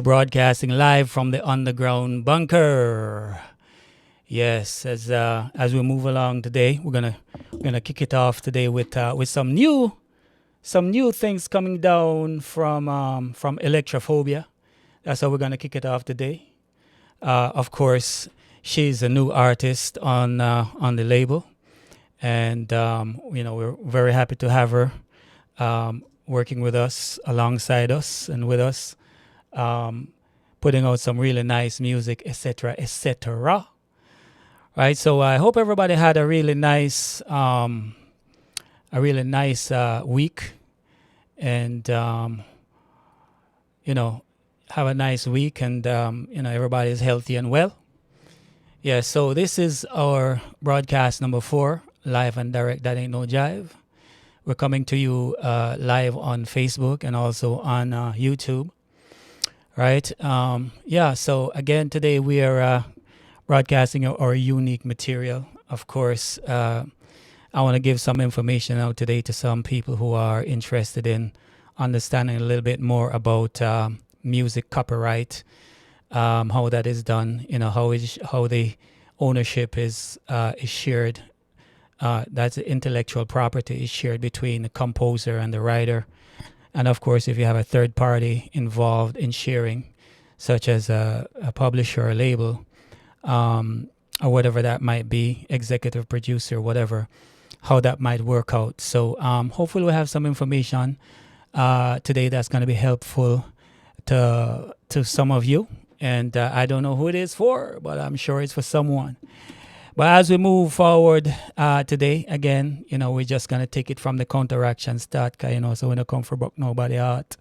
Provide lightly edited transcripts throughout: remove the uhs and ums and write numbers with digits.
Broadcasting live from the underground bunker. Yes, as we move along today, we're gonna kick it off today with some new things coming down from Electrophobia. That's how we're gonna kick it off today. Of course, she's a new artist on the label, and we're very happy to have her working with us, alongside us, and with us. Putting out some really nice music, etc., etc. Right, so I hope everybody had a really nice week, and have a nice week, and everybody is healthy and well. Yeah, so this is our broadcast number 4, live and direct. That ain't no jive. We're coming to you live on Facebook and also on YouTube. Right. So again, today we are broadcasting our unique material. Of course, I want to give some information out today to some people who are interested in understanding a little bit more about music copyright, how that is done, how the ownership is shared. That's the intellectual property is shared between the composer and the writer. And of course, if you have a third party involved in sharing, such as a publisher or a label, or whatever that might be, executive producer, whatever, how that might work out. So hopefully we'll have some information today that's going to be helpful to some of you. And I don't know who it is for, but I'm sure it's for someone. But as we move forward today, again, we're just going to take it from the counteraction start, so we don't come for buck nobody out.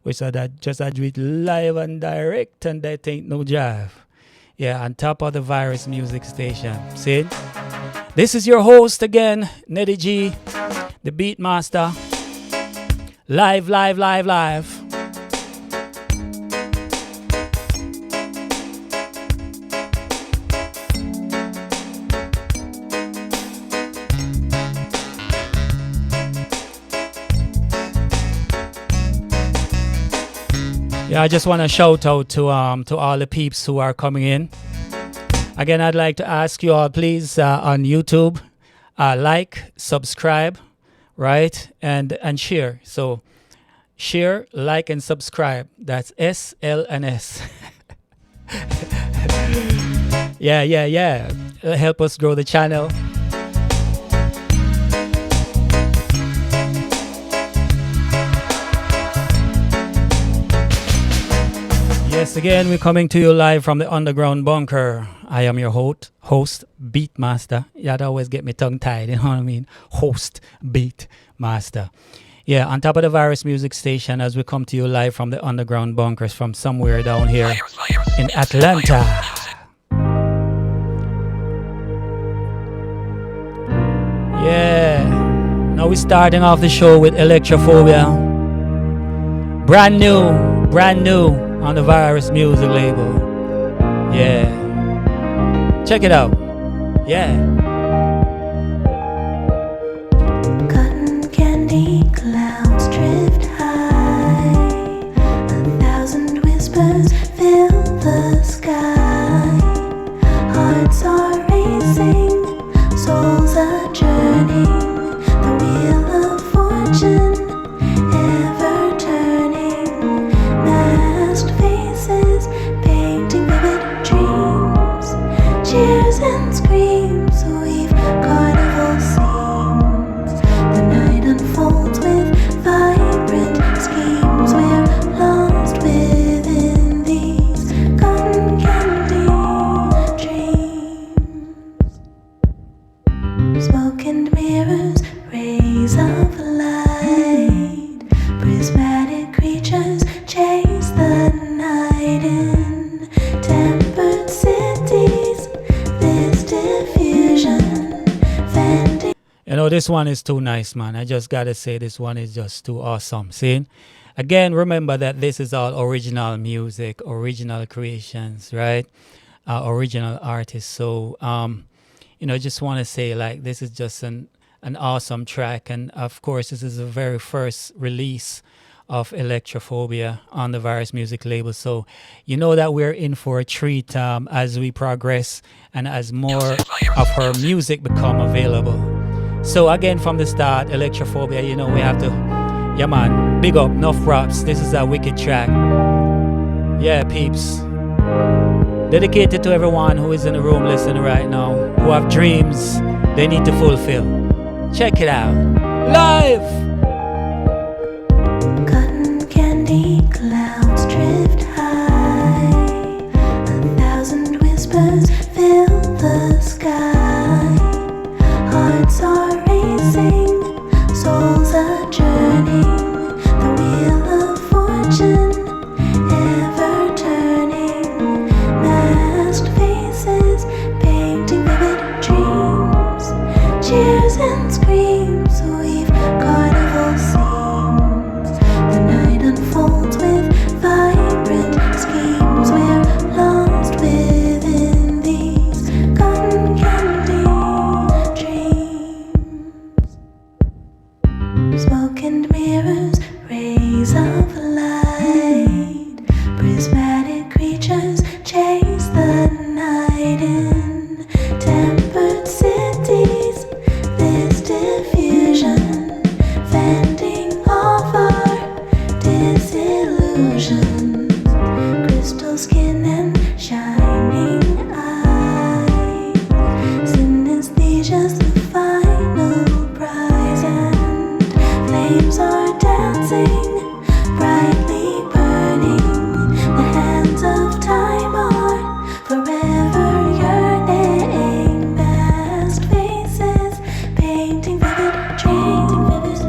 We said that just I do it live and direct, and that ain't no jive. Yeah, on top of the virus music station. See? This is your host again, Neddy G, the Beat Master. Live. Yeah, I just want to shout out to all the peeps who are coming in. Again, I'd like to ask you all, please, on YouTube, like, subscribe, right, and share. So, share, like, and subscribe. That's S, L, and S. Yeah. Help us grow the channel. Yes, again, we're coming to you live from the underground bunker. I am your host, Beat Master. You'd always get me tongue-tied, you know what I mean? Host, Beat Master. Yeah, on top of the virus music station, as we come to you live from the underground bunkers from somewhere down here in Atlanta. Yeah. Now we're starting off the show with Electrophobia. Brand new. On the virus music label. Yeah. Check it out. Yeah. Cotton candy clouds drift high. 1,000 whispers fill the sky. Hearts are racing, souls are churning. The wheel of fortune ever turning. Masked faces painting vivid dreams. Cheers and screams. this one is too nice, man. I just gotta say this one is just too awesome. See? Again, remember that this is all original music, original creations, right? Original artists. So just want to say like this is just an awesome track, and of course this is the very first release of Electrophobia on the Virus Music label. So you know that we're in for a treat as we progress and as more of her music become available. So again, from the start, Electrophobia, we have to, yeah man, big up, enough props. This is a wicked track. Yeah, peeps. Dedicated to everyone who is in the room listening right now, who have dreams they need to fulfill. Check it out. Live! Cotton candy clouds drift high. 1,000 whispers fill the sky. Hearts are racing, souls are churning. The wheel of fortune ever turning. Masked faces painting vivid dreams. Cheers and screams weave carnival scenes. The night unfolds with vibrant schemes. We're lost within these cotton candy dreams. Smoke and mirrors, rays of light. Prismatic creatures chase the night in tempered cities. This diffusion fending off our disillusions. Crystal skin and shining eyes. Synesthesia's the final prize, and flames are dancing, brightly burning. The hands of time are forever yearning. Masked faces painting vivid dreams.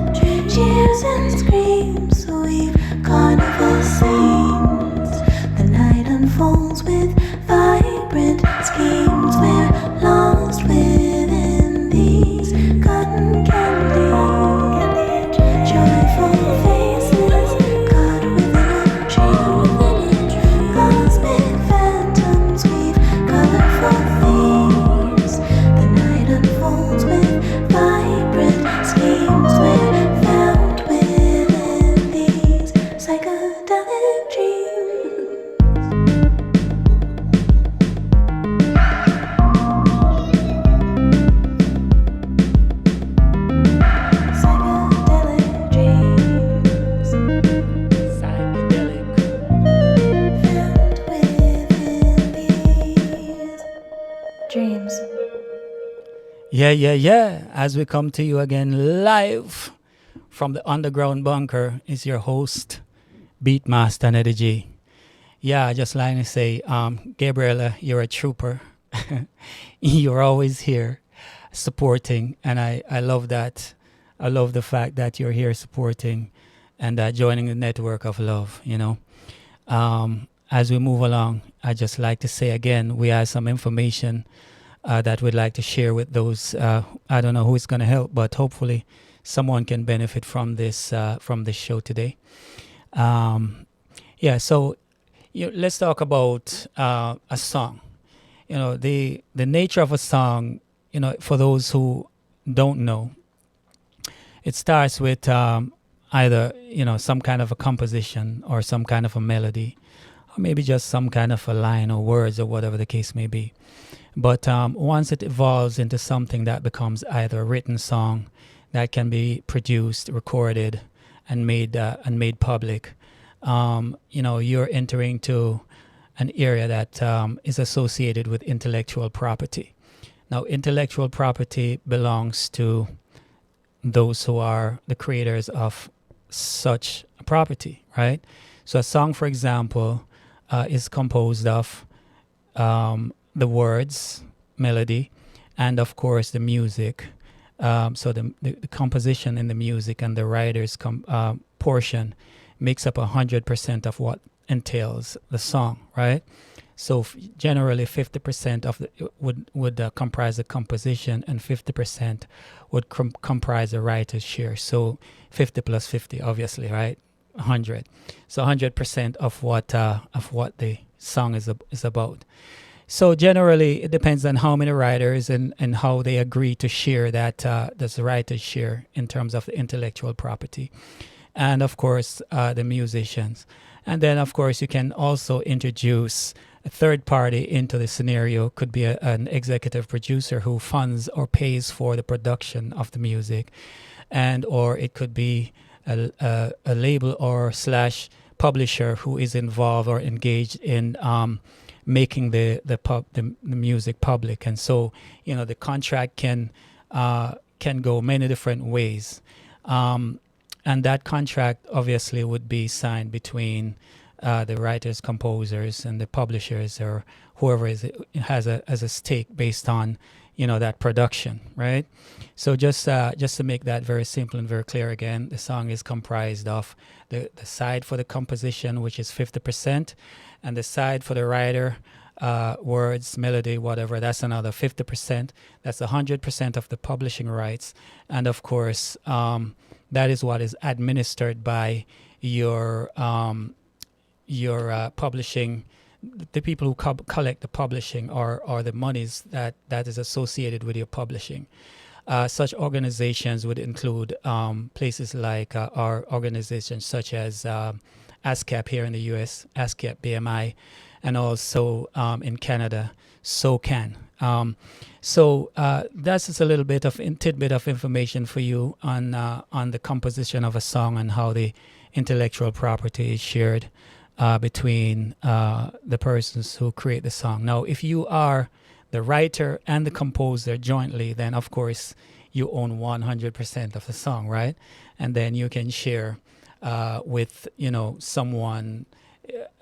Cheers and screams weave carnival scenes. The night unfolds with vibrant schemes. We're lost within these cotton candy joyful faces, caught within a dream. Cosmic phantoms weave colorful themes. The night unfolds with vibrant schemes. We're found within these psychedelic dreams. Psychedelic dreams. Psychedelic. Found within these dreams. Yeah. As we come to you again live from the underground bunker is your host, Beatmaster Neddy G. Yeah, just like to say, Gabriella, you're a trooper. You're always here supporting, and I love that. I love the fact that you're here supporting and joining the network of love. As we move along, I just like to say again, we have some information that we'd like to share with those. I don't know who it's going to help, but hopefully someone can benefit from this show today. So let's talk about a song. The nature of a song. For those who don't know, it starts with either some kind of a composition or some kind of a melody, or maybe just some kind of a line or words or whatever the case may be. But once it evolves into something that becomes either a written song that can be produced, recorded, and made public, you're entering to an area that is associated with intellectual property. Now, intellectual property belongs to those who are the creators of such a property, right? So a song, for example, is composed of the words, melody, and of course the music. So the composition in the music and the writer's portion makes up 100% of what entails the song, right? So generally, 50% of the would comprise the composition, and 50% would comprise the writer's share. So 50 plus 50, obviously, right? 100. So 100% of what the song is about. So generally, it depends on how many writers and how they agree to share that that's the writer's share in terms of the intellectual property, and of course the musicians. And then of course you can also introduce a third party into the scenario. Could be an executive producer who funds or pays for the production of the music, and or it could be a label or slash publisher who is involved or engaged in making the music public. And so the contract can go many different ways, and that contract obviously would be signed between the writers, composers, and the publishers, or whoever has a stake based on that production, right? So just to make that very simple and very clear again, the song is comprised of the side for the composition, which is 50%, and the side for the writer, words, melody, whatever, that's another 50%. That's 100% of the publishing rights. And of course, that is what is administered by your publishing, the people who collect the publishing, or the monies that is associated with your publishing. Such organizations would include places like our organizations such as ASCAP here in the US, ASCAP BMI, and also in Canada, SOCAN. So that's just a little bit of tidbit of information for you on the composition of a song and how the intellectual property is shared between the persons who create the song. Now, if you are the writer and the composer jointly, then of course you own 100% of the song, right? And then you can share with someone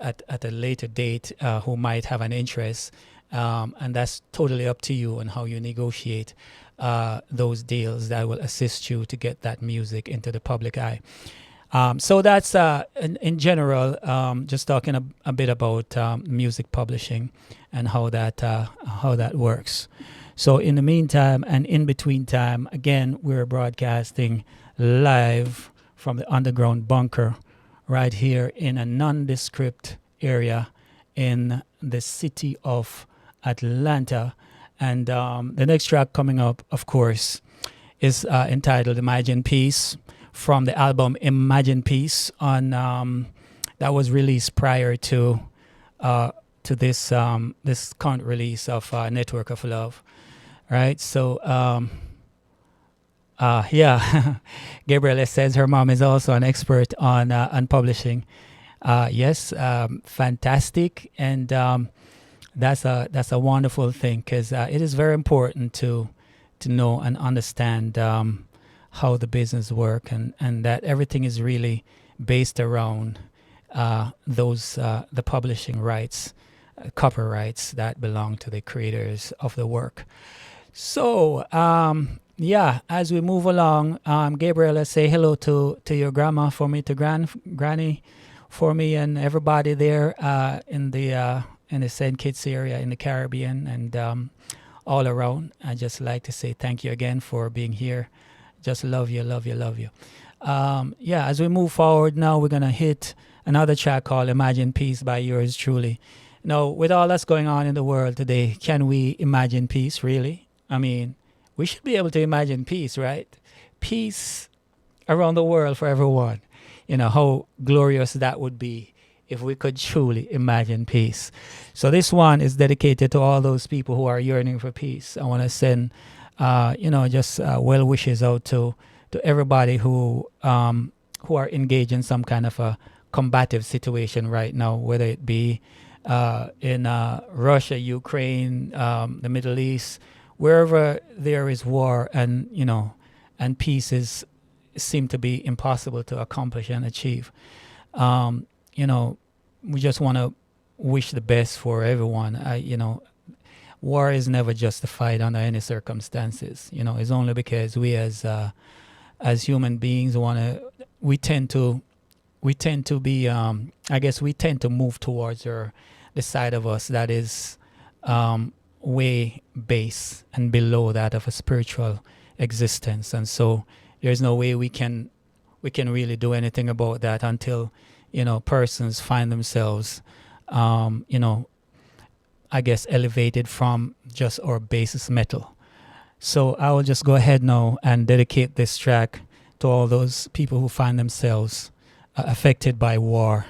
at a later date who might have an interest, and that's totally up to you on how you negotiate those deals that will assist you to get that music into the public eye. So that's in general, just talking a bit about music publishing and how that works. So in the meantime and in between time, again, we're broadcasting live from the underground bunker right here in a nondescript area in the city of Atlanta. And the next track coming up, of course, is entitled Imagine Peace, from the album Imagine Peace, on that was released prior to this current release of Network of Love, right? So yeah, Gabriella says her mom is also an expert on publishing. Yes, fantastic, and that's a wonderful thing, because it is very important to know and understand how the business work, and that everything is really based around the publishing rights, copyrights that belong to the creators of the work. So yeah, as we move along, Gabriella, say hello to your grandma for me, to granny for me, and everybody there in the St. Kitts area in the Caribbean, and all around. I'd just like to say thank you again for being here. Just love you, love you, love you. Yeah, as we move forward now, we're going to hit another track called Imagine Peace by yours truly. Now, with all that's going on in the world today, can we imagine peace, really? I mean, we should be able to imagine peace, right? Peace around the world for everyone. How glorious that would be if we could truly imagine peace. So this one is dedicated to all those people who are yearning for peace. I want to send just well wishes out to everybody who are engaged in some kind of a combative situation right now, whether it be in Russia, Ukraine, the Middle East, wherever there is war, and peace seem to be impossible to accomplish and achieve. We just want to wish the best for everyone. War is never justified under any circumstances. It's only because we as human beings we tend to be, I guess we tend to move towards our the side of us that is way base and below that of a spiritual existence. And so there's no way we can really do anything about that until persons find themselves I guess elevated from just our basis metal. So I will just go ahead now and dedicate this track to all those people who find themselves affected by war.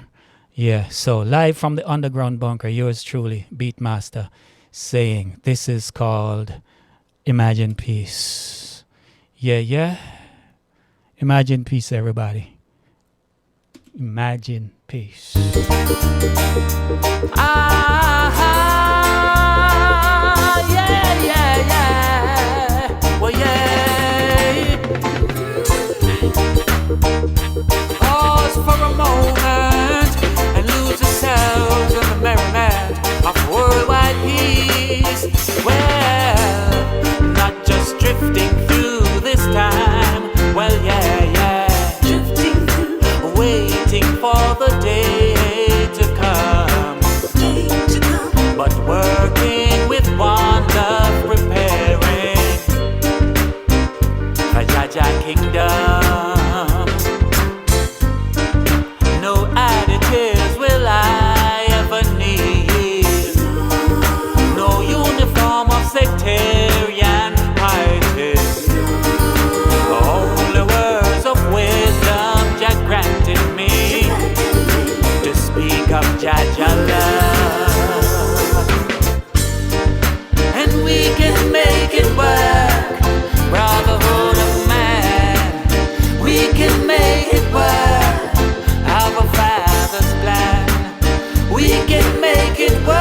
Yeah, so live from the underground bunker, yours truly, Beatmaster, saying this is called Imagine Peace. Yeah, yeah. Imagine peace, everybody. Imagine peace. Yeah, yeah, yeah. Well, yeah. Pause for a moment and lose yourselves in the merriment of worldwide peace. Well, not just drifting through this time. Well, yeah, yeah. Drifting through, waiting for the day to come. But working with one love, preparing for Jaja Kingdom. No additives will I ever need. No uniform of sectarian piety. Only words of wisdom Jah granted me to speak of Jaja love. And we can make it work, brotherhood of man. We can make it work, our Father's plan. We can make it work.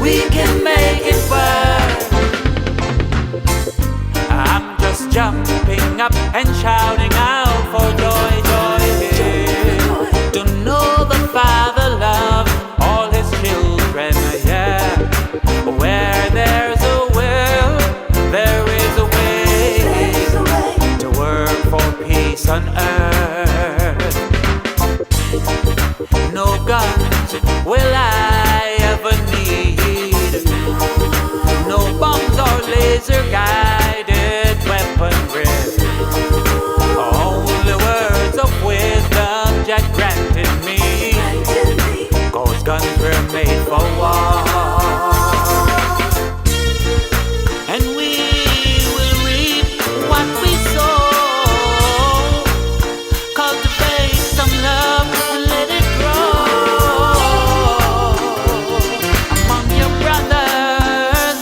We can make it work. I'm just jumping up and shouting out for joy, joy, to know the Father loves all his children, yeah. Where there's a will, there is a way to work for peace on earth. No guns will I ever need. No bombs or laser guided weaponry. Only words of wisdom Jah granted me. Cause guns were made for war. And we will reap what we sow. Cultivate some love and let it grow among your brothers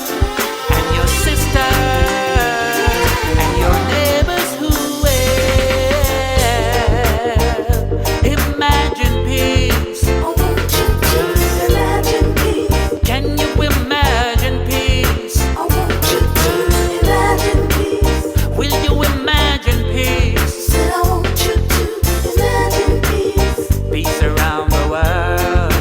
and your sisters and your neighbors who will imagine peace. Can you imagine peace? Will you imagine peace? Peace around the world.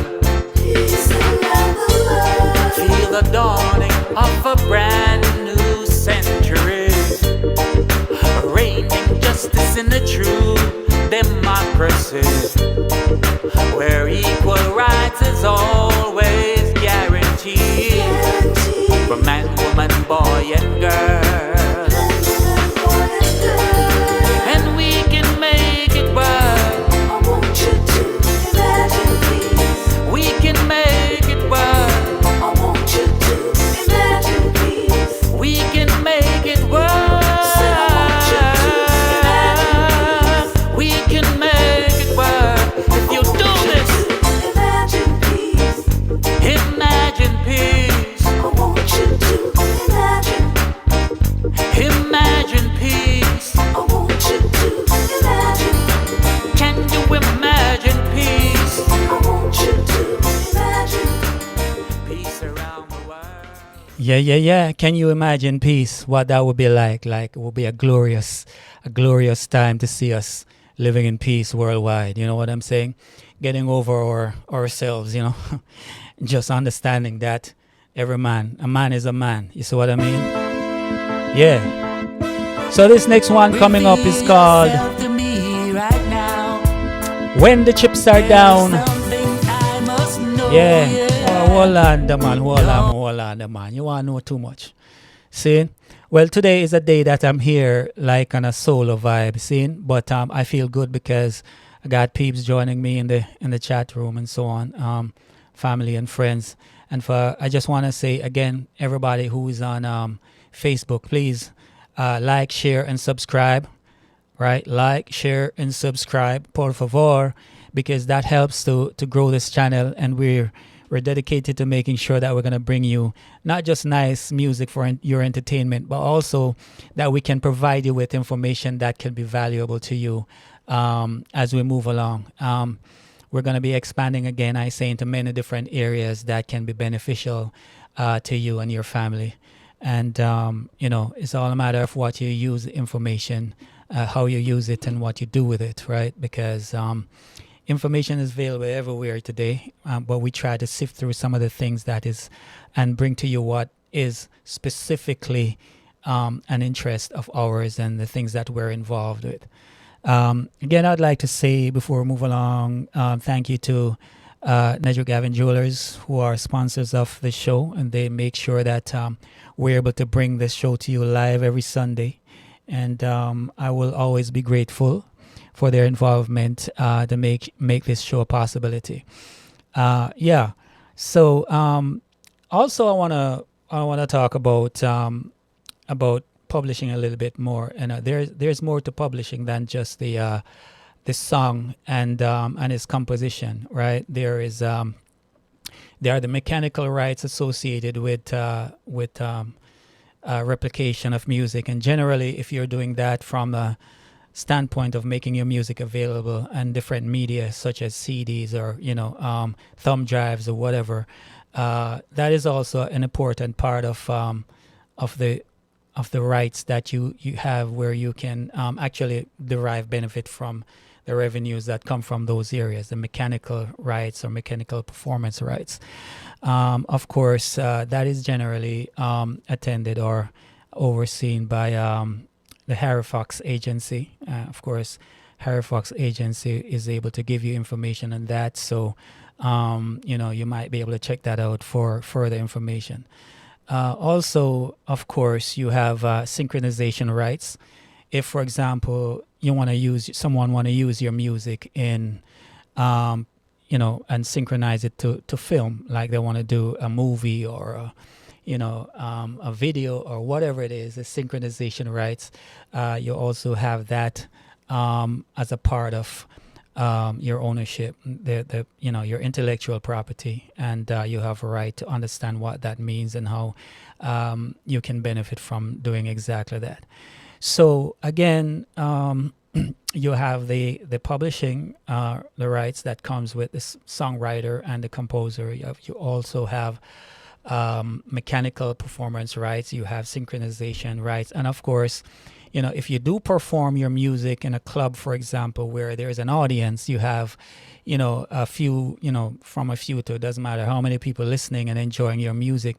Feel the dawning of a brand new century. Reigning justice in a true democracy, where equal rights is always guaranteed for man, woman, boy, and girl. And we can make it work. We can make it work. We can make it work. We can make it work. If you do this, imagine peace. Imagine peace. Can you imagine peace? Peace around the world. Yeah, yeah, yeah. Can you imagine peace? What that would be like? Like it would be a glorious time to see us living in peace worldwide. You know what I'm saying? Getting over ourselves, just understanding that a man is a man. You see what I mean? Yeah. So this next one coming up is called Reveal yourself to me right now. When the chips are There's down. something I must know, Yeah. Oh, yeah. hold on, the man. Hold on, the man. You want to know too much. See? Well, today is a day that I'm here like on a solo vibe, see? But I feel good because I got peeps joining me in the chat room and so on, family and friends. And for I just want to say again, everybody who is on Facebook, please like, share, and subscribe. Right? Like, share, and subscribe, por favor, because that helps to grow this channel, and we're dedicated to making sure that we're going to bring you not just nice music for your entertainment, but also that we can provide you with information that can be valuable to you as we move along. We're going to be expanding again, I say, into many different areas that can be beneficial to you and your family. And, it's all a matter of what you use the information, how you use it, and what you do with it, right? Because information is available everywhere today, but we try to sift through some of the things that is and bring to you what is specifically an interest of ours and the things that we're involved with. Again, I'd like to say before we move along, thank you to Nedrick Gavin Jewelers, who are sponsors of the show, and they make sure that we're able to bring this show to you live every Sunday. And I will always be grateful for their involvement to make this show a possibility. Yeah. So also I wanna talk about publishing a little bit more. And there's more to publishing than just the song and its composition, right? There are the mechanical rights associated with replication of music, and generally, if you're doing that from a standpoint of making your music available and different media such as CDs or thumb drives or whatever, that is also an important part of the rights that you have, where you can actually derive benefit from the revenues that come from those areas, the mechanical rights or mechanical performance rights. Of course, that is generally attended or overseen by the Harry Fox Agency. Of course, Harry Fox Agency is able to give you information on that, so you might be able to check that out for further information. Also, of course, you have synchronization rights. If, for example, someone want to use your music in, and synchronize it to film, like they want to do a movie or a video or whatever it is, the synchronization rights. You also have that as a part of your ownership, your intellectual property, and you have a right to understand what that means and how you can benefit from doing exactly that. So again, you have the publishing, the rights that comes with the songwriter and the composer. You also have mechanical performance rights. You have synchronization rights, and of course, if you do perform your music in a club, for example, where there is an audience, you have, a few, from a few to, it doesn't matter how many people listening and enjoying your music.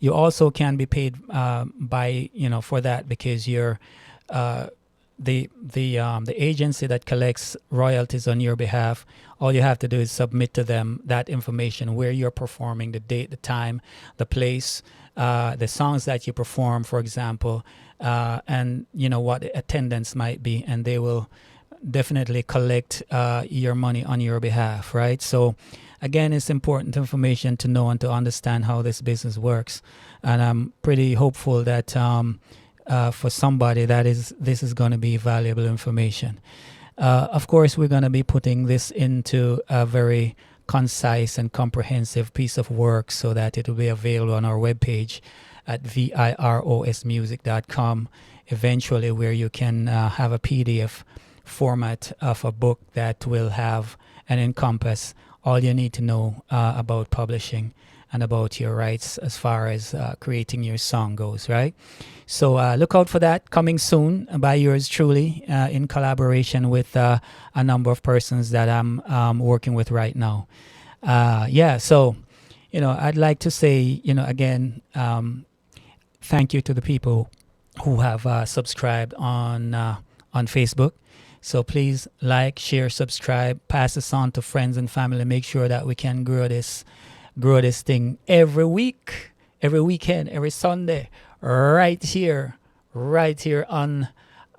You also can be paid by, for that, because you're the agency that collects royalties on your behalf. All you have to do is submit to them that information, where you're performing, the date, the time, the place, the songs that you perform, for example, and what the attendance might be, and they will definitely collect your money on your behalf, right? So again, it's important information to know and to understand how this business works, and I'm pretty hopeful that for somebody this is going to be valuable information. Of course, we're going to be putting this into a very concise and comprehensive piece of work so that it will be available on our webpage at virosmusic.com eventually, where you can have a PDF format of a book that will have and encompass all you need to know about publishing and about your rights as far as creating your song goes, right? So look out for that coming soon by yours truly, in collaboration with a number of persons that I'm working with right now. So I'd like to say, again, thank you to the people who have subscribed on Facebook. So please like, share, subscribe, pass this on to friends and family. Make sure that we can grow this thing every week, every weekend, every Sunday, right here on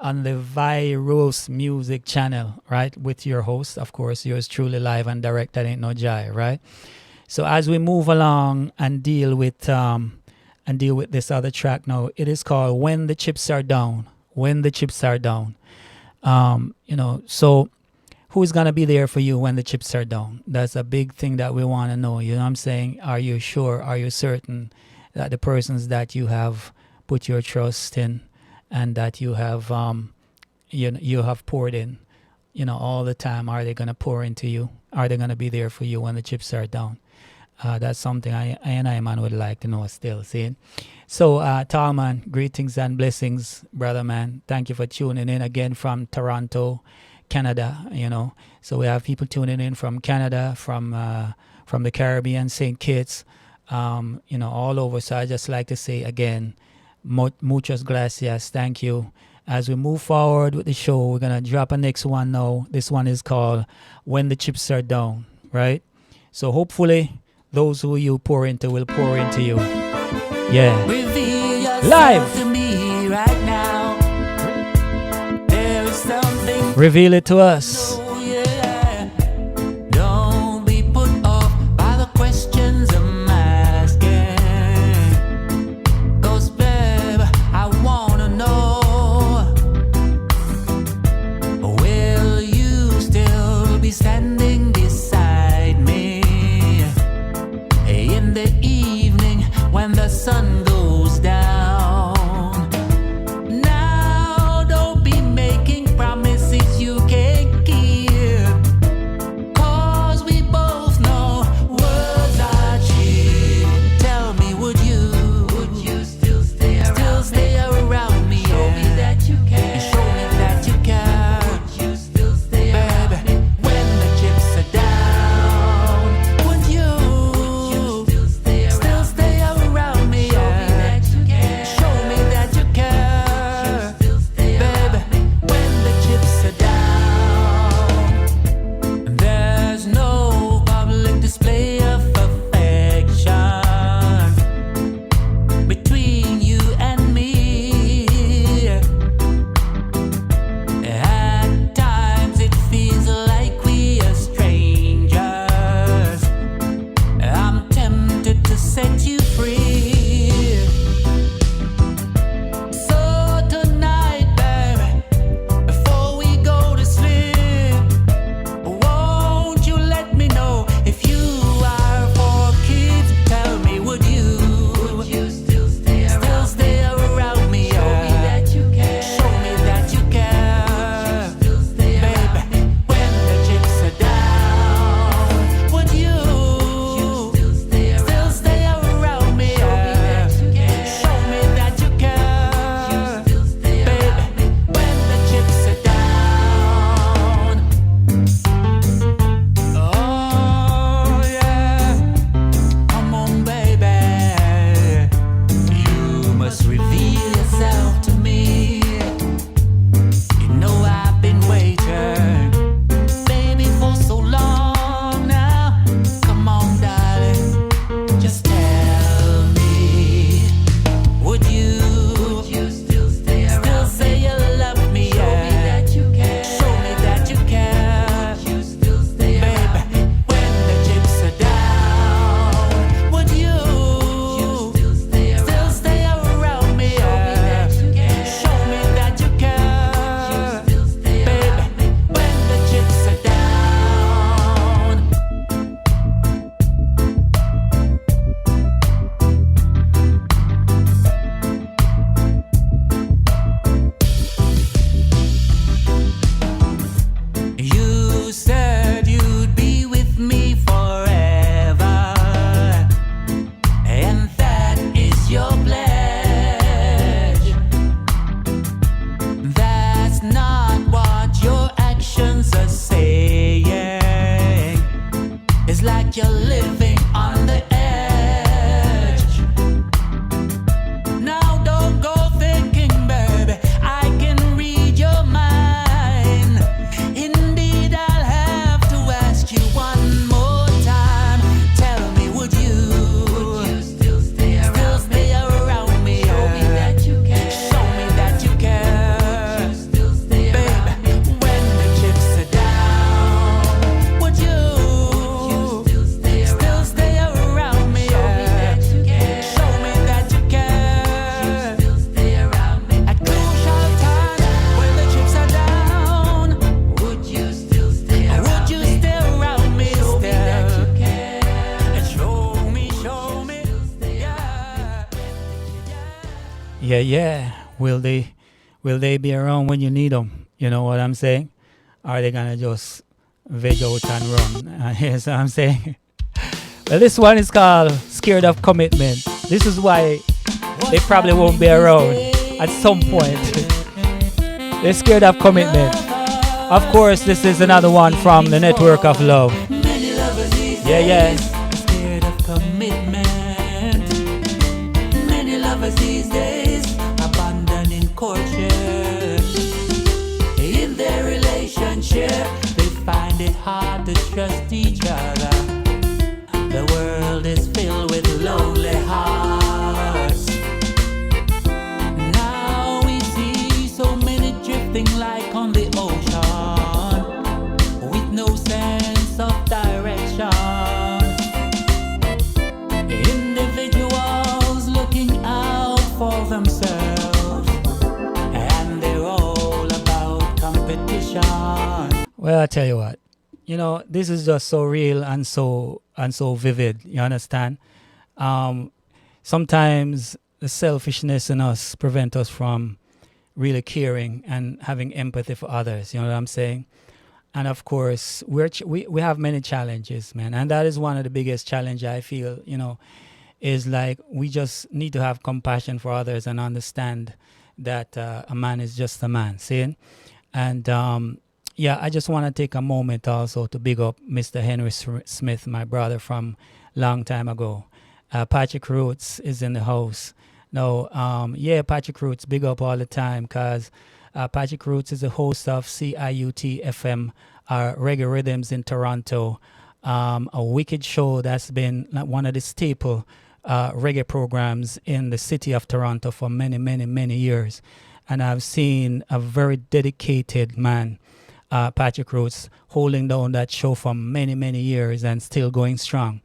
the Virus Music channel, right? With your host, of course, yours truly, live and direct. That ain't no jive, right? So as we move along and deal with this other track now, it is called "When the Chips Are Down." When the chips are down, So who's gonna be there for you when the chips are down? That's a big thing that we want to know. You know what I'm saying? Are you sure? Are you certain that the persons that you have put your trust in and that you have you have poured in, all the time, are they gonna pour into you? Are they gonna be there for you when the chips are down? That's something I man would like to know still. See? So, Talman, greetings and blessings, brother man. Thank you for tuning in again from Toronto, Canada. So we have people tuning in from Canada, from the Caribbean, St. Kitts, all over. So I just like to say again, muchas gracias. Thank you. As we move forward with the show, we're gonna drop a next one now. This one is called "When the Chips Are Down." Right. So hopefully, those who you pour into will pour into you. Yeah. Reveal yourself Live. to me right now. There is something. Reveal it to us. Oh, yeah. Don't be put off by the questions I'm asking. 'Cause, babe, I wanna know, will you still be standing beside me in the evening when the sun goes down? Now don't be making promises you can't keep, 'cause we both know words are cheap. Tell me, would you still stay around me? Show me that you care. Show me that you care. Would you still stay around me? When the chips are down, would you still stay around me? Show me that you care. Show me that you care. Baby, when the chips are down, there's no public display of affection between you and me. At times it feels like we are strangers. I'm tempted to set you free. So tonight, baby, before we go to sleep, won't you let me know if you are for keeps? Tell me, would you still stay around me? Show me that you care. Show me that you care. Baby, when the chips are down, would you still stay around Yeah, yeah. Will they be around when you need them? You know what I'm saying? Are they gonna just veg out and run? Yes, what I'm saying. Well, this one is called "Scared of Commitment." This is why they probably won't be around at some point. They're scared of commitment. Of course, this is another one from the Network of Love. Yeah, yeah. Scared of commitment. Many lovers these days abandoning courtship. In their relationship, they find it hard to trust each other. The world is filled with lonely hearts. Now we see so many drifting like on the ocean, with no sense of direction. Individuals looking out for themselves, and they're all about competition. Well, I tell you what. This is just so real and so vivid. You understand? Um, Sometimes the selfishness in us prevent us from really caring and having empathy for others. You know what I'm saying? And of course, we have many challenges, man. And that is one of the biggest challenge I feel, is like we just need to have compassion for others and understand that a man is just a man, see? And yeah, I just want to take a moment also to big up Mr. Henry Smith, my brother from long time ago. Patrick Roots is in the house. No, yeah, Patrick Roots, big up all the time, because Patrick Roots is the host of CIUT FM, Reggae Rhythms in Toronto, a wicked show that's been one of the staple reggae programs in the city of Toronto for many, many, many years. And I've seen a very dedicated man, Patrick Roots, holding down that show for many, many years and still going strong.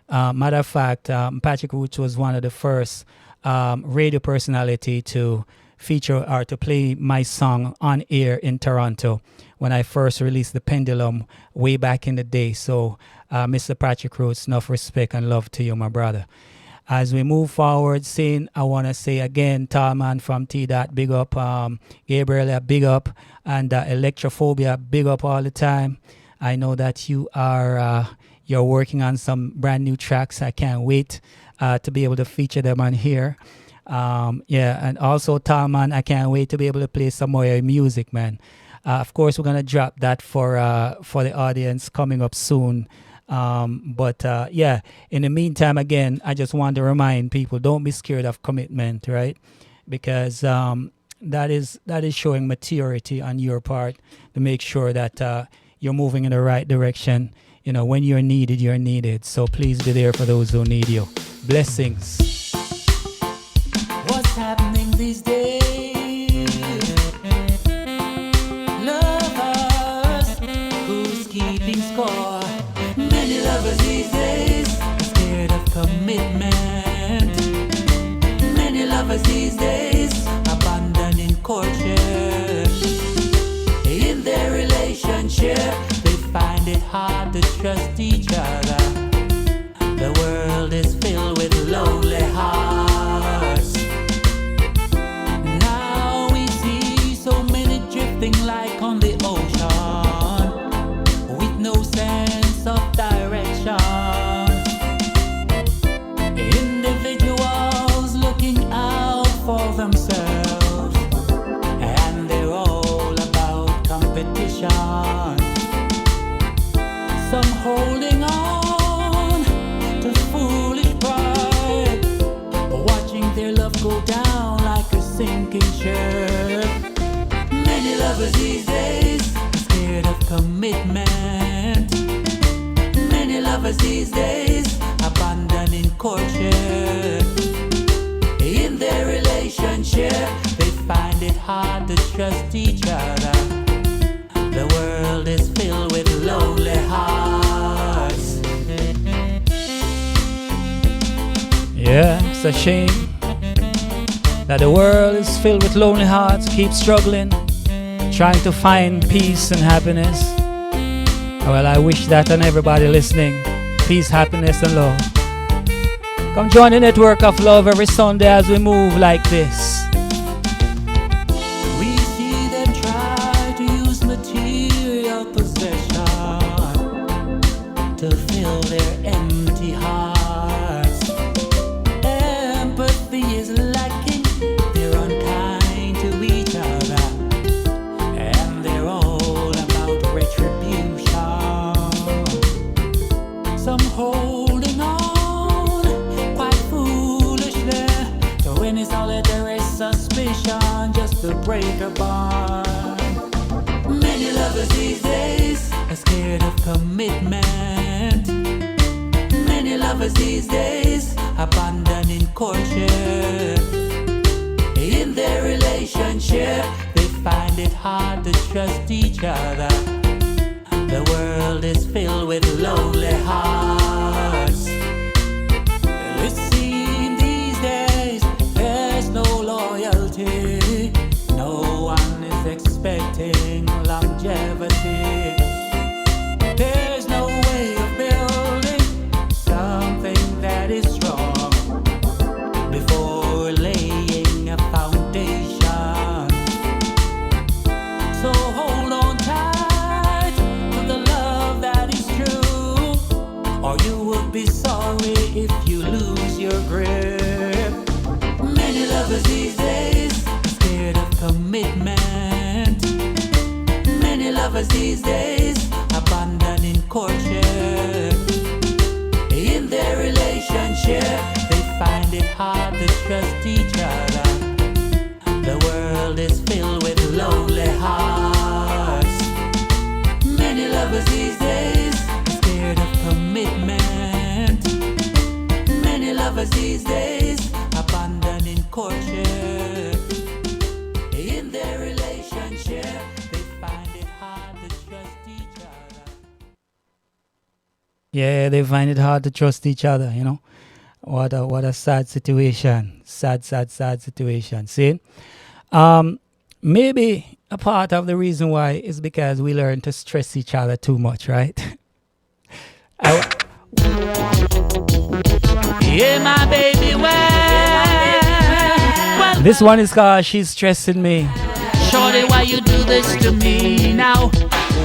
Matter of fact, Patrick Roots was one of the first radio personality to feature or to play my song on air in Toronto when I first released The Pendulum way back in the day. So, Mr. Patrick Roots, enough respect and love to you, my brother. As we move forward, I want to say again, Talman from T. Dot, big up, Gabriel, big up, and Electrophobia, big up all the time. I know that you're working on some brand new tracks. I can't wait to be able to feature them on here. Yeah, and also Talman, I can't wait to be able to play some more of your music, man. Of course, we're gonna drop that for the audience coming up soon. But yeah, in the meantime, again, I just want to remind people: don't be scared of commitment, right? Because that is showing maturity on your part to make sure that you're moving in the right direction. When you're needed, you're needed. So please be there for those who need you. Blessings. What's happening these days? Lovers, who's keeping score? Many lovers these days scared of commitment. Many lovers these days abandoning courtship. In their relationship, they find it hard to trust each other. The world is filled with lonely hearts. Now we see so many drifting like on the ocean, with no sense of direction. Individuals looking out for themselves, and they're all about competition. Some holding on to foolish pride, watching their love go down like a sinking ship. Many lovers these days are scared of commitment. Many lovers these days abandoning courtship. In their relationship, they find it hard to trust each other. The world is filled with lonely hearts. Yeah, it's a shame that the world is filled with lonely hearts, keep struggling, trying to find peace and happiness. Well, I wish that on everybody listening, peace, happiness, and love. Come join the Network of Love every Sunday as we move like this. temptation just to break a bond. Many lovers these days are scared of commitment. Many lovers these days abandoning courtship. In their relationship, they find it hard to trust each other. The world is filled with lonely hearts. It seems these days there's no loyalty. No one is expecting longevity. There's no way of building something that is strong before laying a foundation. So hold on tight to the love that is true, or you will be sorry if you lose your grip. Many lovers these days are scared of commitment. Many lovers these days abandoning courtship. In their relationship, they find it hard to trust each other. The world is filled with lonely hearts. Many lovers these days are scared of commitment. Many lovers these days abandoning courtship. In their relationship, they find it hard to trust each other. Yeah, they find it hard to trust each other, you know. What a sad situation. Sad situation. See? Maybe a part of the reason why is because we learn to stress each other too much, right? I- Yeah, my baby, well, this one is called She's Stressing Me. shorty, why you do this to me now?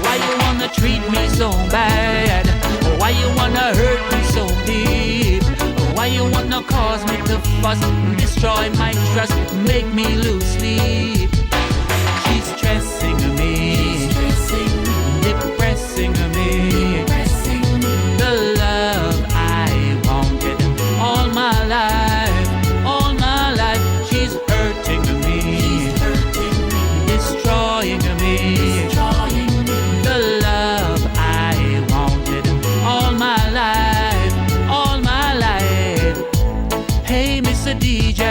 Why you wanna treat me so bad? Why you wanna hurt me so deep? Why you wanna cause me to fuss, destroy my trust, make me lose sleep? She's stressing me, depressing me. The love I wanted all my life, she's hurting me, destroying me. The love I wanted all my life. Hey, Mr. DJ,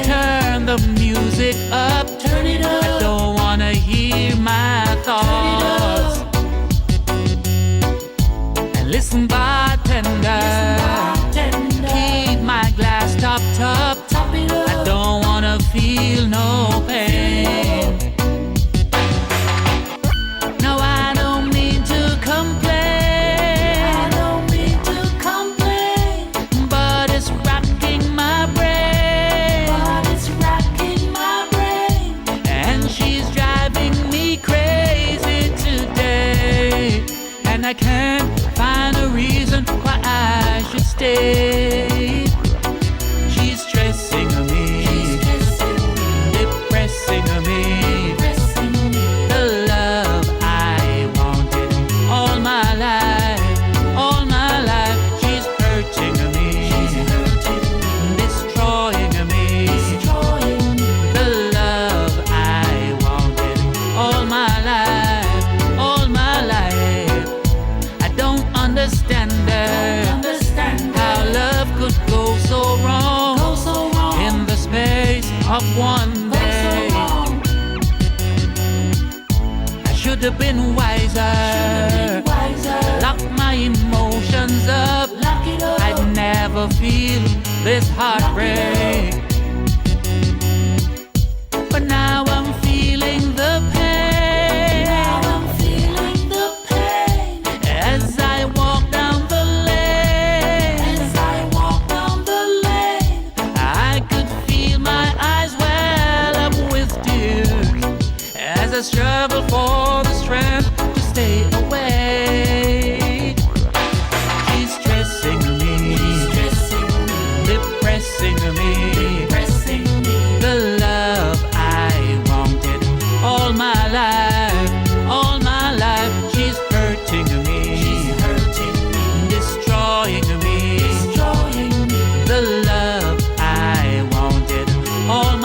turn the music up. I don't wanna hear my thoughts. And listen, bartender, keep my glass top. I don't wanna feel no pain. No, I don't mean to complain, but it's rocking my brain. And she's driving me crazy today, and I can't find a reason why I should stay. She's stressing me, depressing me. The love I wanted all my life, she's hurting me, destroying me. The love I wanted all my life. I don't understand how love could go so wrong in the space of one day. I should have been wiser, lock my emotions up. I'd never feel this heartbreak, but now I'm feeling the pain. As I walk down the lane, I could feel my eyes well up with tears as I struggle for the strength to stay away. She's stressing me, depressing me. The love I wanted all my life, she's hurting me, destroying me. The love I wanted all my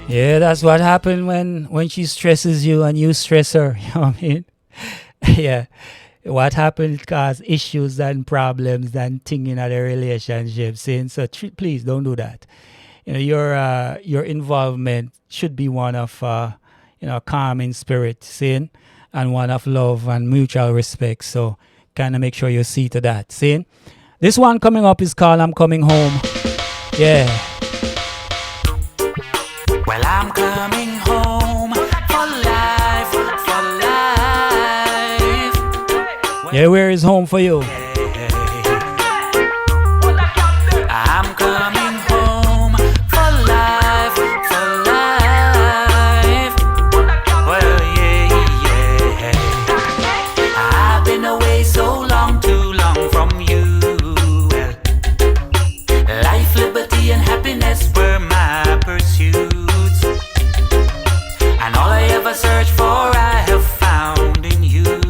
Yeah, that's what happened when she stresses you and you stress her. You know what I mean? Yeah. What happened cause issues and problems and thing in other relationship. Saying so, please don't do that. You know, your involvement should be one of calm in spirit, saying, and one of love and mutual respect. So kind of make sure you see to that. Saying, this one coming up is called "I'm Coming Home." Yeah. Well, I'm coming home for life, for life. Yeah, where is home for you? I'm coming home for life, for life. Well, yeah, yeah. I've been away so long, too long from you. Well, life, liberty, and happiness were my pursuits. And all I ever searched for, I have found in you.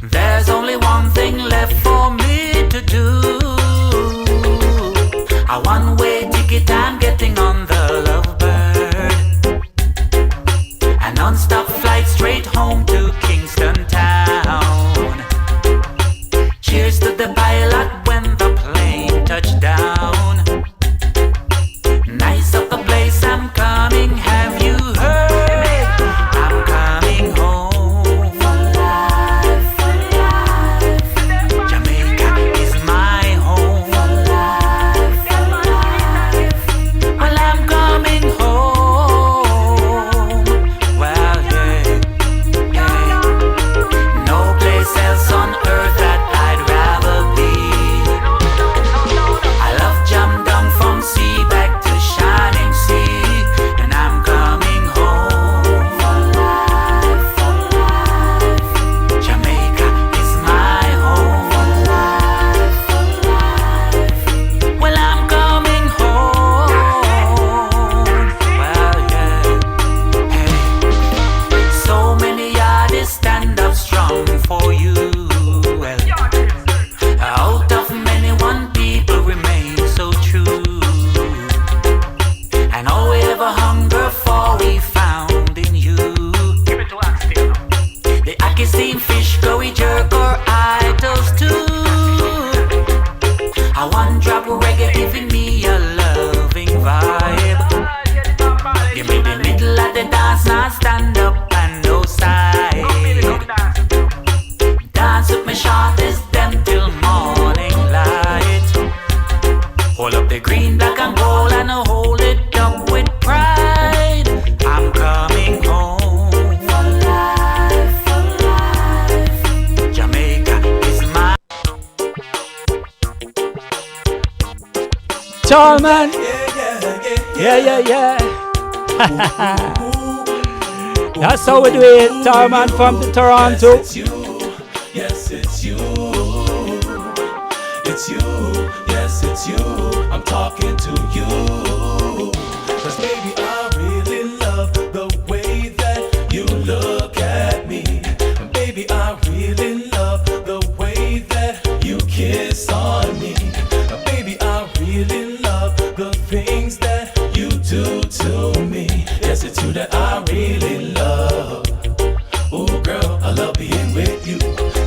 There's only one thing left for me to do. A one-way ticket, I'm getting on the Lovebird. A non-stop flight straight home to Kingston town. Cheers to the pilot when the plane touched down. Nice of the place, I'm coming, have you heard? I'm coming home for life, for life. Jamaica is my home for life, for life. Well, I'm coming home. Well, yeah, yeah. No place else on earth that I'd rather be. I love jam down from sea back to shining sea, and I'm coming home for life, for life. Jamaica is my home for life, for life. Well, I'm coming home. Well, yeah. Hey, so many artists stand up strong for you. Well, out of many, one people remain so true. And all we ever hunger for, we found in you. Give it to us, the Akisteen fish, curry jerk, or idols too. I one drop reggae giving me a loving vibe. Give me the middle of the dance, now stand up and no side. Dance with me shortest them till morning light. Hold up the green, black and gold and hold it up with pride. I'm coming home for life, for life. Jamaica is my. Charman. Yeah. That's how we do it. Tarman from the Toronto. Yes, it's you. Yes, it's you. It's you. Yes, it's you. I'm talking to you. 'Cause baby, I really love the way that you look at me. And baby, I really love the way that you kiss on me. And baby, I really love the things that you do to me. Yes, it's you that I really love. Ooh, girl, I love being with you.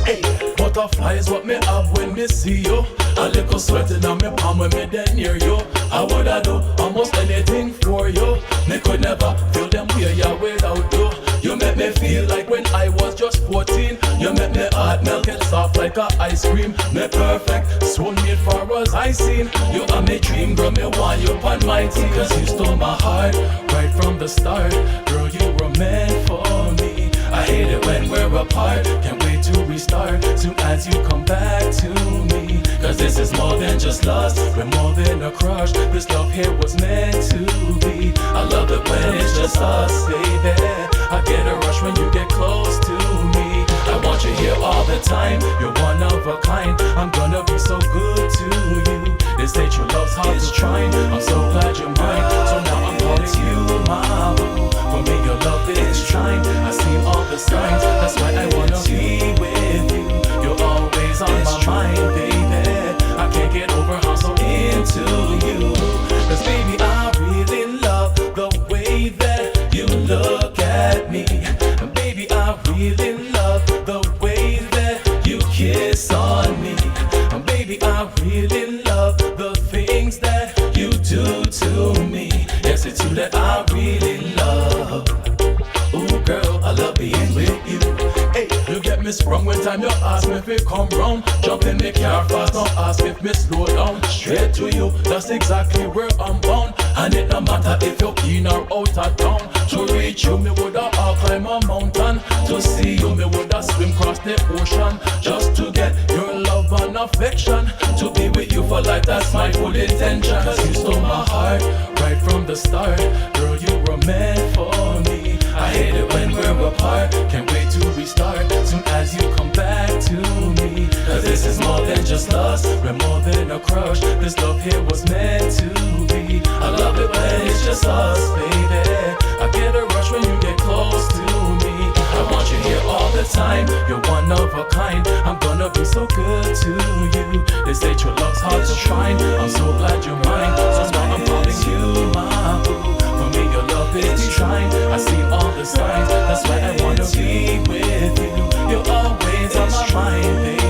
Hey, butterflies what me have when me see you. A little sweating on me palm when me dead near you. I woulda do almost anything for you. Me could never feel them way ya without you. You make me feel like when I was just 14. You make me heart melt, get soft like a ice cream. Me perfect, so made for us I seen. You are my dream, girl, me want you on my team. 'Cause you stole my heart right from the start. Girl, you were meant for me. I hate it when we're apart. Can't wait to restart soon as you come back to me. 'Cause this is more than just lust, we're more than a crush. This love here was meant to be. I love it when it's just us, baby. I get a rush when you get close to me. I want you here all the time. You're one of a kind. I'm gonna be so good to you. They say true love's hard to find. I'm so glad you're mine. So now I'm calling you my boo. For me your love is shine. I've seen all the signs. That's why I wanna be with you. You're always on my mind, baby. I can't get over how I'm so into you. 'Cause baby, I really love to me. Yes, it's you that I really love. Ooh, girl, I love being with you. Hey, you get me sprung when time you ask me if it come round. Jump in the car fast, don't ask if me slow down. Straight to you, that's exactly where I'm bound. And it no matter if you're in or out of town. To reach you, me woulda climb a mountain. To see you, me woulda swim across the ocean. Just to get your love and affection. To be with you for life, that's my full intention. Cause you stole my heart right from the start. Girl, you were meant for me. I hate it when we're apart. Can't wait to restart soon as you come back to me. Cause this is more than just lust. We're more than a crush. This love here was meant to be. I love it when it's just us, baby. I get a rush when you get close to me. I want you here all the time. You're one of a kind. I'm gonna be so good to you. They say true love's hard to find. I'm so glad you're mine. That's why I'm calling you my boo. For me your love is divine. I see all the signs. That's why I wanna be with you. You're always on my mind, baby.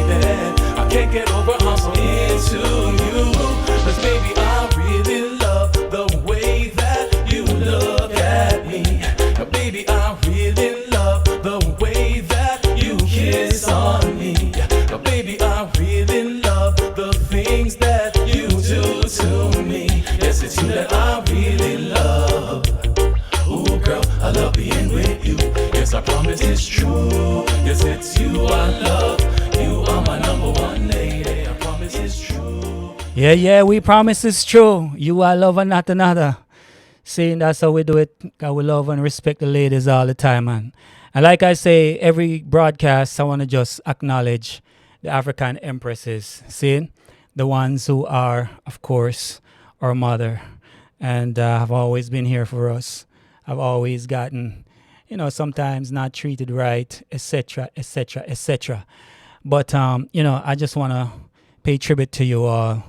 I can't get over how I'm so into you. Cause baby I really love the way that you look at me. Now, baby I really love the way that you kiss on me. Now, baby I really love the things that you do to me. Yes, it's you that I really love. Ooh, girl, I love being with you. Yes, I promise it's true. Yes, it's you I love. You are my number one lady. I promise it's true. Yeah, we promise it's true. You I love and not another. See, that's how we do it. 'Cause we love and respect the ladies all the time, man. And like I say, every broadcast, I want to just acknowledge the African empresses. See, the ones who are, of course, our mother, and have always been here for us. I've always gotten, sometimes not treated right, etc., etc., etc. But I just want to pay tribute to you all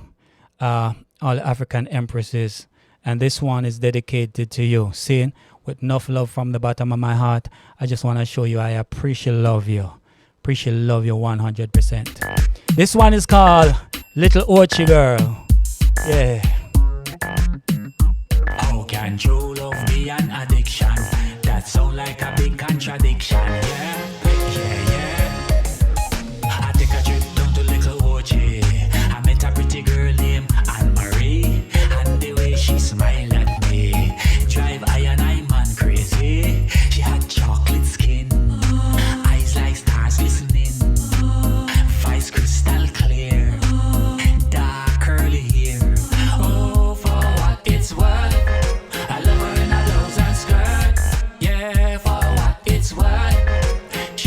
the African empresses, and this one is dedicated to you. See, with enough love from the bottom of my heart, I just want to show you I appreciate love you 100%. This one is called Little Orchie Girl. Yeah. How can true love be an addiction? That sound like a big contradiction. Yeah. I take a trip down to Little Orchie. I met a pretty girl named Anne-Marie, and the way she smiled at me drive I and I man crazy. She had chocolate skin, eyes like stars glistening, voice crystal clear, dark curly hair. Oh, for what it's worth, I love her in a blouse and skirt. Yeah, for what it's worth,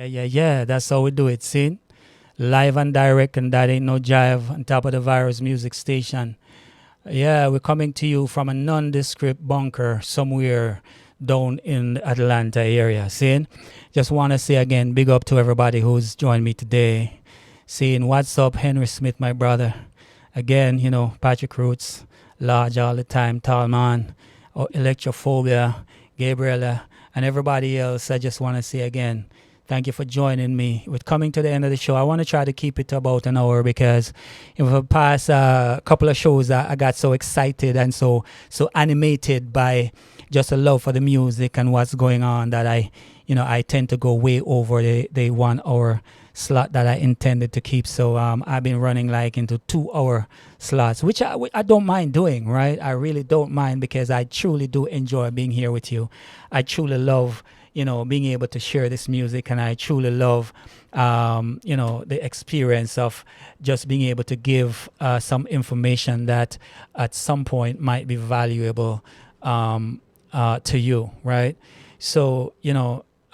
Yeah. That's how we do it. See, live and direct, and that ain't no jive. On top of the virus music station. Yeah, we're coming to you from a nondescript bunker somewhere down in the Atlanta area. Seeing, just want to say again, big up to everybody who's joined me today. Saying, what's up, Henry Smith, my brother? Again, Patrick Roots, large all the time, tall man, Electrophobia, Gabriella, and everybody else. I just want to say again, thank you for joining me. With coming to the end of the show, I want to try to keep it to about an hour because in the past couple of shows, I got so excited and so animated by just a love for the music and what's going on that I tend to go way over the 1 hour slot that I intended to keep. So I've been running like into 2 hour slots, which I don't mind doing, right? I really don't mind because I truly do enjoy being here with you. I truly love being able to share this music, and I truly love, the experience of just being able to give some information that at some point might be valuable to you, right? So,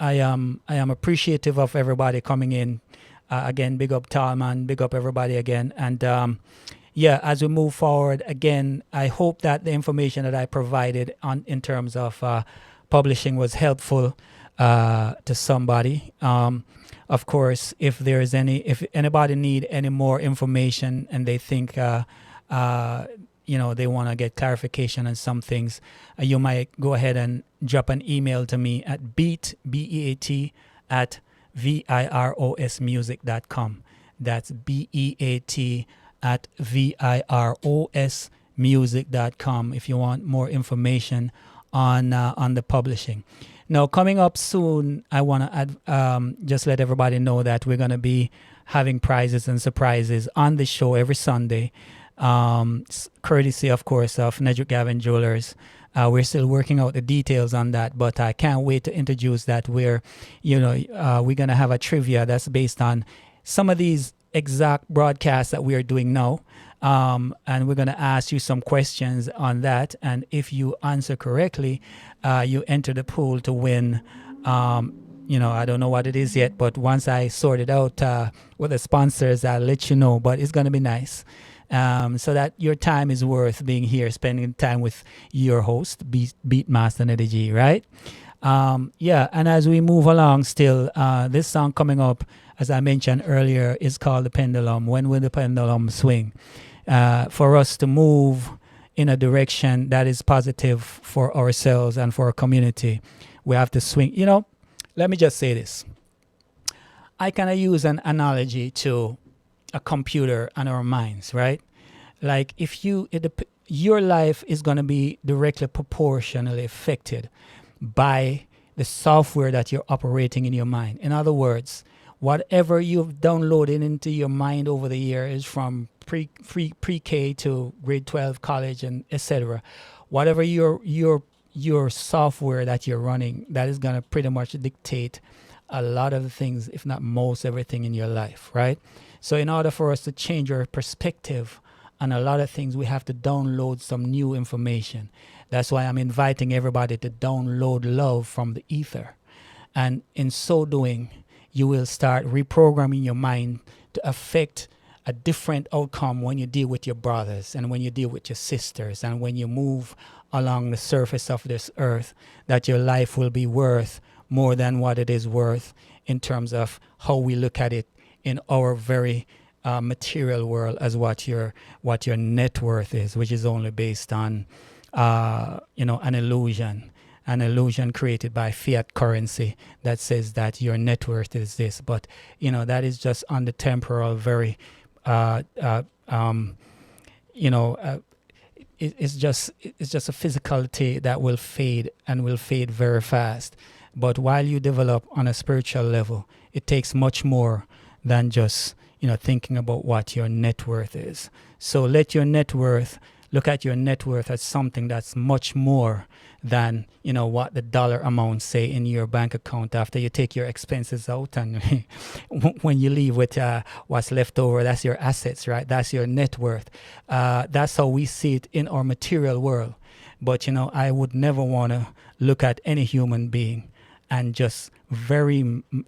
I am appreciative of everybody coming in. Again, big up Talman, big up everybody again. And as we move forward, again, I hope that the information that I provided in terms of publishing was helpful to somebody. Of course, if anybody need any more information and they think they want to get clarification on some things, you might go ahead and drop an email to me at beat at virosmusic.com. That's beat at virosmusic.com if you want more information on the publishing. Now, coming up soon, I want to just let everybody know that we're going to be having prizes and surprises on the show every Sunday, courtesy, of course, of Nedrick Gavin Jewelers. We're still working out the details on that, but I can't wait to introduce that. We're going to have a trivia that's based on some of these exact broadcasts that we are doing now. And we're going to ask you some questions on that. And if you answer correctly, you enter the pool to win. I don't know what it is yet, but once I sort it out with the sponsors, I'll let you know. But it's going to be nice. So that your time is worth being here, spending time with your host, Beatmaster Neddy G, right? And as we move along still, this song coming up, as I mentioned earlier, is called The Pendulum. When will the pendulum swing? For us to move in a direction that is positive for ourselves and for our community, we have to swing. Let me just say this. I kind of use an analogy to a computer and our minds, right? Like if your life is going to be directly proportionally affected by the software that you're operating in your mind. In other words, whatever you've downloaded into your mind over the years from pre-K to grade 12 college and etc., whatever your software that you're running, that is going to pretty much dictate a lot of the things, if not most everything in your life, right? So in order for us to change our perspective on a lot of things, we have to download some new information. That's why I'm inviting everybody to download love from the ether. And in so doing, you will start reprogramming your mind to affect a different outcome when you deal with your brothers and when you deal with your sisters and when you move along the surface of this earth, that your life will be worth more than what it is worth in terms of how we look at it in our very material world as what your net worth is, which is only based on an illusion created by fiat currency that says that your net worth is this, but that is just on the temporal, very it's just a physicality that will fade and will fade very fast. But while you develop on a spiritual level, it takes much more than just thinking about what your net worth is. So look at your net worth as something that's much more than what the dollar amounts say in your bank account after you take your expenses out, and when you leave with what's left over, that's your assets, right? That's your net worth. That's how we see it in our material world. But I would never want to look at any human being and just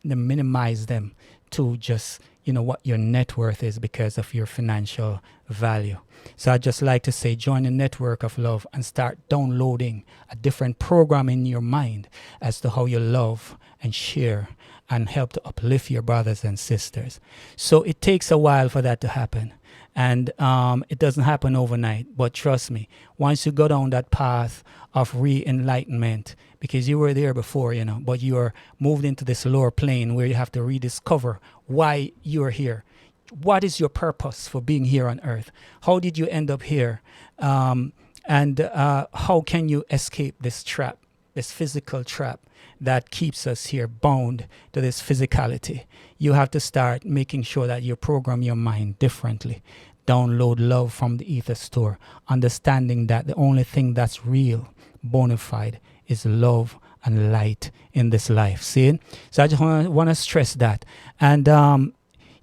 minimize them to just, what your net worth is because of your financial value. So I'd just like to say, join the network of love and start downloading a different program in your mind as to how you love and share and help to uplift your brothers and sisters. So it takes a while for that to happen. And it doesn't happen overnight. But trust me, once you go down that path of re-enlightenment, because you were there before, but you're moved into this lower plane where you have to rediscover why you're here. What is your purpose for being here on earth? How did you end up here? And how can you escape this trap, this physical trap that keeps us here bound to this physicality? You have to start making sure that you program your mind differently. Download love from the ether store, understanding that the only thing that's real, bona fide, is love and light in this life. See? So I just want to stress that. And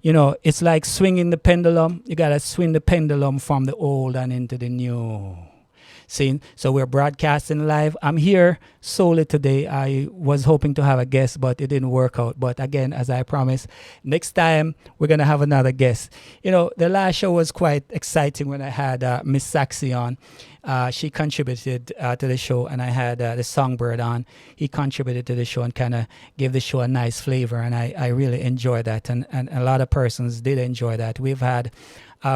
it's like swinging the pendulum. You got to swing the pendulum from the old and into the new. See? So we're broadcasting live. I'm here solely today. I was hoping to have a guest, but it didn't work out. But again, as I promised, next time we're going to have another guest. The last show was quite exciting when I had Miss Saxy on. She contributed to the show, and I had the Songbird on. He contributed to the show and kind of gave the show a nice flavor, and I really enjoyed that, and a lot of persons did enjoy that. We've had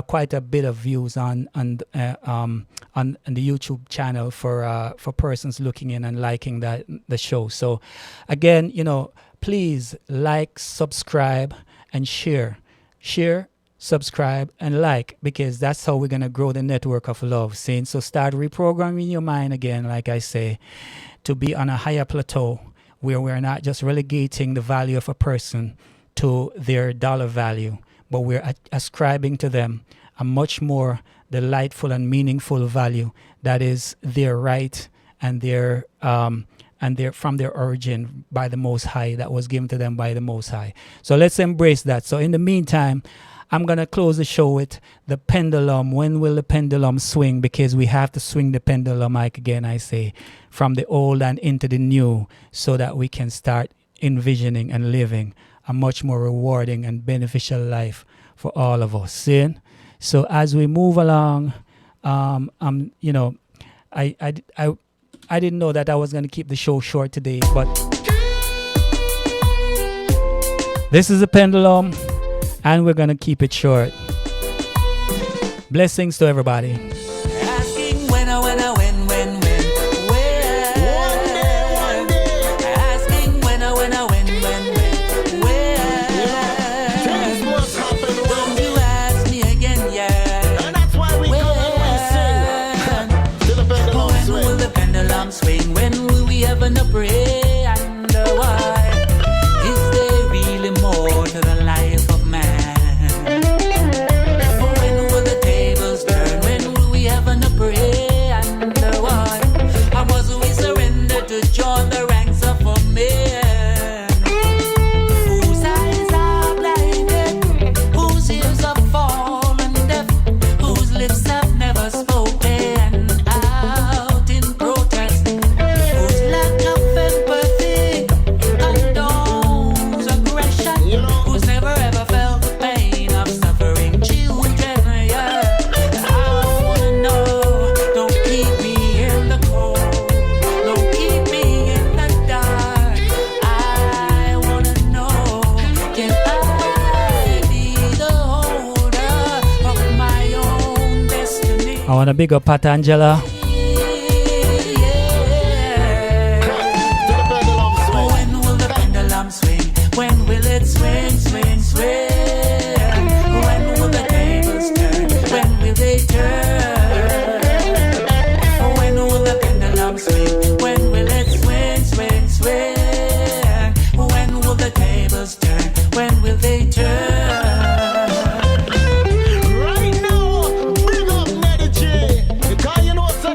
quite a bit of views on the YouTube channel for persons looking in and liking the show. So again, please like, subscribe, and share, subscribe, and like, because that's how we're going to grow the network of love. So start reprogramming your mind again, like I say, to be on a higher plateau where we're not just relegating the value of a person to their dollar value, but we're ascribing to them a much more delightful and meaningful value that is their right and their from their origin by the Most High, that was given to them by the Most High. So let's embrace that. So in the meantime, I'm going to close the show with the pendulum. When will the pendulum swing? Because we have to swing the pendulum, like again I say, from the old and into the new, so that we can start envisioning and living a much more rewarding and beneficial life for all of us. See? So as we move along, I didn't know that I was going to keep the show short today, but this is a pendulum, and we're going to keep it short. Blessings to everybody. Asking when. Asking when. Don't you ask me again, yeah. And that's why we come and we sing. Till the pendulum When swing. will the pendulum swing? When will we have an upper hand? Why? Is there really more to the life of man? When will the tables turn? When will we have an upper hand? Why? And was we surrender to join the ranks of a man? Whose eyes are blinded, whose ears are fallen deaf, whose lips have never spoken out in protest, whose lack of empathy condones aggression, who's never ever felt the pain of suffering children. Yeah, I wanna know. Don't keep me in the cold. Don't keep me in the dark. I wanna know. Can I be the holder of my own destiny? I want to big up Pat Angela. Till the pendulum swing. When will the pendulum swing? When will it swing, swing, swing? When will the tables turn? When will they turn? When will the pendulum swing? When will it swing, swing, swing? When will the tables turn? When will they turn? Right now, big up Neddy J. Because you know, say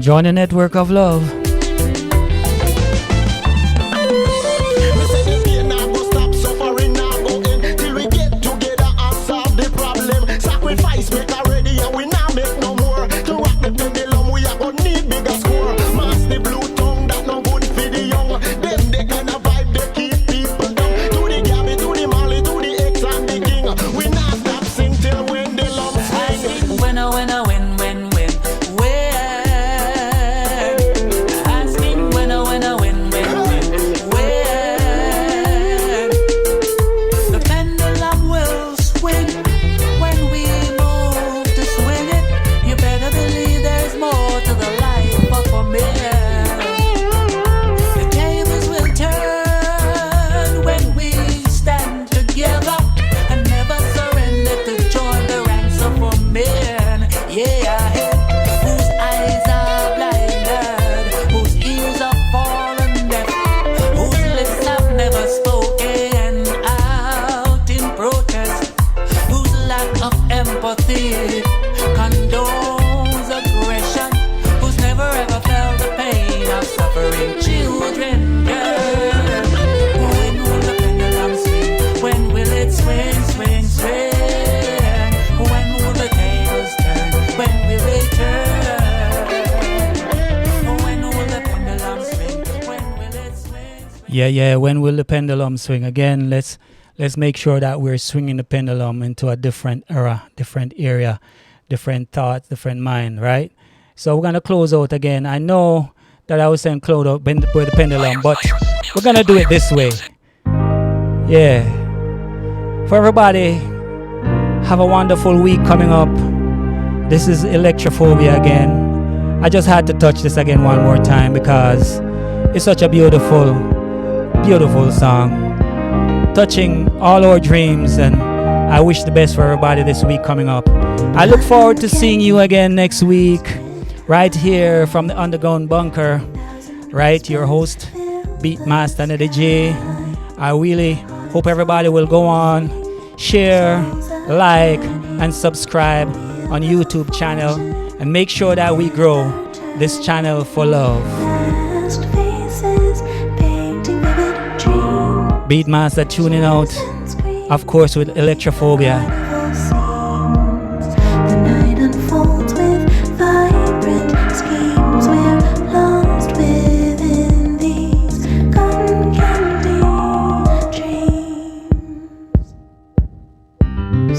Join the network of love. Me say the pain now go stop, suffering now go end till we get together and solve the problem. Sacrifice make already and we now make no more. To rock the pendulum we are gonna need bigger score. Mass the blue tongue that no good for the young. Them they kind of vibe they keep people down. To the Gabby, to the Molly, to the X and the King. We not stop sing till when the lump swing. When, when, where? Asking when, where? The pendulum will swing when we move to swing it. You better believe there's more to the life of a man. The tables will turn when we stand together and never surrender to join the ranks of a man. Yeah, whose eyes are blinded, whose ears are fallen deaf, whose lips have never spoken out in protest, whose lack of empathy condones aggression, who's never ever felt the pain of suffering children. Girl, when will the pendulum swing? When will it swing, swing, swing? When will the tables turn? When will it turn? When will the pendulum swing? When will it swing? Yeah. When will the pendulum swing? Again, let's make sure that we're swinging the pendulum into a different era, different area, different thoughts, different mind, right? So we're gonna close out again. I know that I was saying close out with the pendulum, but we're gonna do it this way. Yeah. For everybody, have a wonderful week coming up. This is Electrophobia again. I just had to touch this again one more time because it's such a beautiful, beautiful song. Touching all our dreams, and I wish the best for everybody this week coming up. I look forward to seeing you again next week, right here from the Underground Bunker. Right, your host, Beatmaster Neddy J. I really hope everybody will go on, share, like, and subscribe on YouTube channel, and make sure that we grow this channel for love. Past faces, painting vivid dreams. Beatmaster tuning out, of course, with Electrophobia. The night unfolds with vibrant schemes. We're lost within these cotton candy dreams.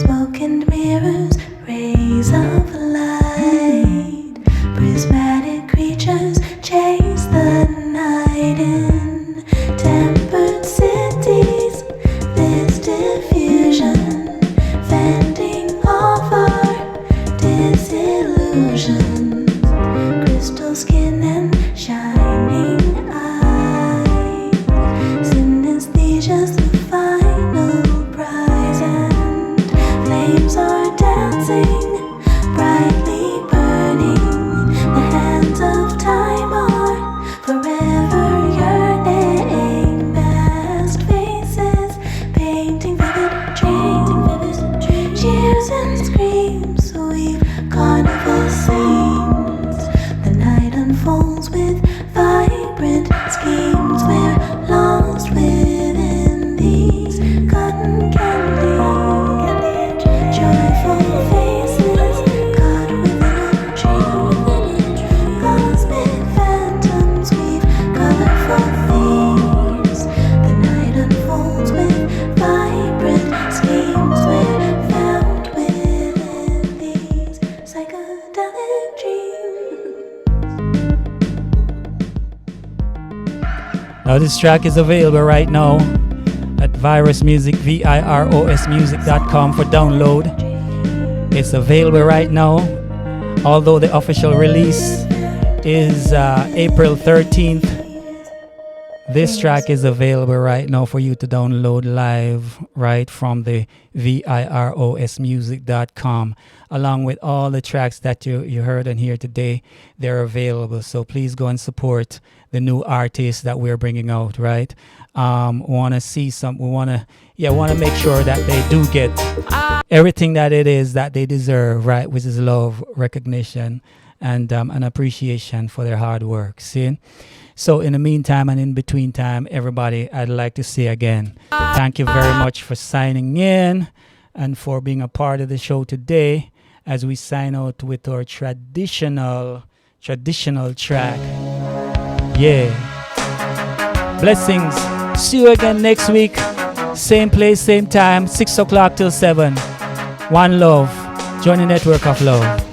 Smoke and mirrors, rays of light. Prismatic creatures chase the night in tempered cities. This diffusion, fending off our disillusions. Crystal skin and shining eyes. Synesthesia's the final prize, and flames are dancing, brightly burning. The hands of time are forever yearning. Past faces, painting vivid dreams. Cheers and screams, weave carnival scenes. The night unfolds with vibrant schemes. We're lost within these cotton candy joyful faces, caught within a dream. Cosmic phantoms weave colorful themes. The night unfolds with vibrant schemes. We're found within these psychedelic dreams. Now this track is available right now at Virus Music, virosmusic.com for download. It's available right now, although the official release is April 13th. This track is available right now for you to download live right from the virosmusic.com, along with all the tracks that you heard and hear today. They're available, so please go and support the new artists that we're bringing out, right? Want to see some, we want to make sure that they do get everything that it is that they deserve, right? Which is love, recognition, and an appreciation for their hard work. See? So in the meantime and in between time, everybody, I'd like to say again, thank you very much for signing in and for being a part of the show today as we sign out with our traditional track. Yeah. Blessings. See you again next week. Same place, same time, 6 o'clock till 7. One love. Join the network of love.